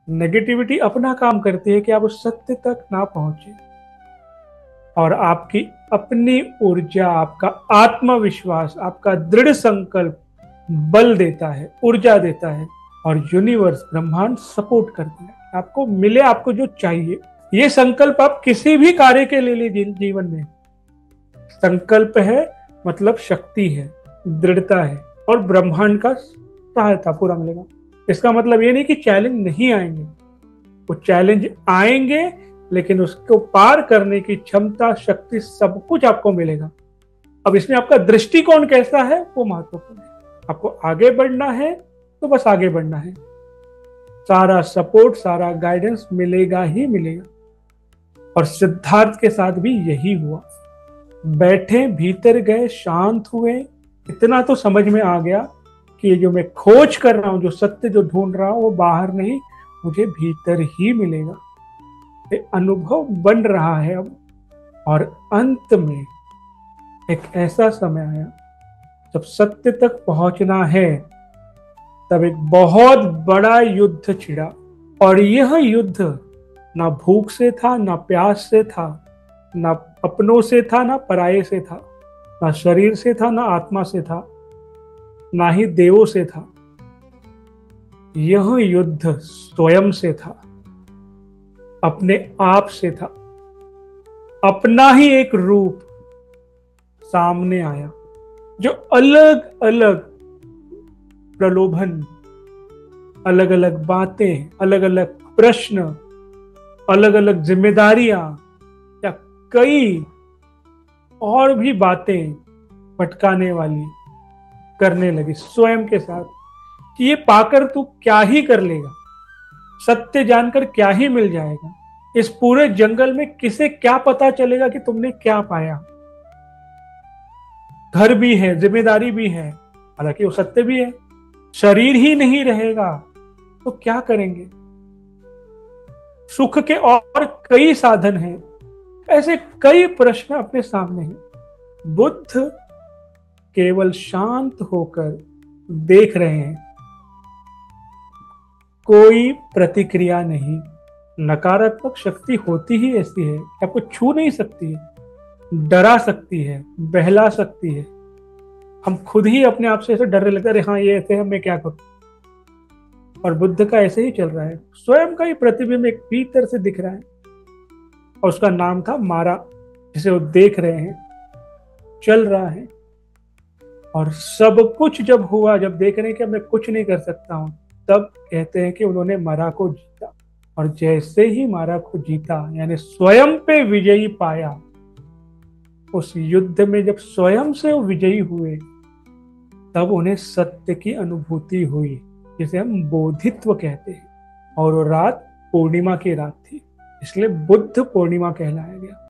Negativity अपना काम करती है कि आप उस सत्य तक ना पहुंचे, और आपकी अपनी ऊर्जा, आपका आत्मविश्वास, आपका दृढ़ संकल्प बल देता है, ऊर्जा देता है, और यूनिवर्स, ब्रह्मांड सपोर्ट करता है। आपको मिले, आपको जो चाहिए। ये संकल्प आप किसी भी कार्य के ले लीजिए जीवन में। संकल्प है मतलब शक्ति है, दृढ़ता है, और ब्रह्मांड का सहायता पूरा मिलेगा। इसका मतलब ये नहीं कि चैलेंज नहीं आएंगे, वो चैलेंज आएंगे, लेकिन उसको पार करने की क्षमता, शक्ति, सब कुछ आपको मिलेगा। अब इसमें आपका दृष्टिकोण कैसा है वो महत्वपूर्ण है। आपको आगे बढ़ना है तो बस आगे बढ़ना है, सारा सपोर्ट, सारा गाइडेंस मिलेगा ही मिलेगा। और सिद्धार्थ के साथ भी यही हुआ। बैठे, भीतर गए, शांत हुए, इतना तो समझ में आ गया कि ये जो मैं खोज कर रहा हूं, जो सत्य जो ढूंढ रहा हूं, वो बाहर नहीं, मुझे भीतर ही मिलेगा। ये अनुभव बन रहा है अब। और अंत में एक ऐसा समय आया जब सत्य तक पहुंचना है, तब एक बहुत बड़ा युद्ध छिड़ा। और यह युद्ध ना भूख से था, ना प्यास से था, ना अपनों से था, ना पराये से था, ना शरीर से था, ना आत्मा से था, ना ही देवों से था। यह युद्ध स्वयं से था, अपने आप से था। अपना ही एक रूप सामने आया, जो अलग अलग प्रलोभन, अलग अलग बातें, अलग अलग प्रश्न, अलग अलग जिम्मेदारियां, या कई और भी बातें भटकाने वाली करने लगी स्वयं के साथ, कि ये पाकर तू क्या ही कर लेगा, सत्य जानकर क्या ही मिल जाएगा, इस पूरे जंगल में किसे क्या पता चलेगा कि तुमने क्या पाया। घर भी है, जिम्मेदारी भी है, हालांकि वो सत्य भी है, शरीर ही नहीं रहेगा तो क्या करेंगे। सुख के और कई साधन हैं, ऐसे कई प्रश्न अपने सामने हैं। बुद्ध केवल शांत होकर देख रहे हैं, कोई प्रतिक्रिया नहीं। नकारात्मक शक्ति होती ही ऐसी है, आपको छू नहीं सकती है, डरा सकती है, बहला सकती है। हम खुद ही अपने आप से ऐसे डरने लगते हैं, हाँ ये ऐसे है, मैं क्या करूं। और बुद्ध का ऐसे ही चल रहा है, स्वयं का ही प्रतिबिंब एक भीतर से दिख रहा है, और उसका नाम था मारा, जिसे वो देख रहे हैं, चल रहा है। और सब कुछ जब हुआ, जब देख रहे हैं कि मैं कुछ नहीं कर सकता हूं, तब कहते हैं कि उन्होंने मारा को जीता। और जैसे ही मारा को जीता, यानी स्वयं पे विजयी पाया, उस युद्ध में जब स्वयं से वो विजयी हुए, तब उन्हें सत्य की अनुभूति हुई, जिसे हम बोधित्व कहते हैं। और वो रात पूर्णिमा की रात थी, इसलिए बुद्ध पूर्णिमा कहलाया गया।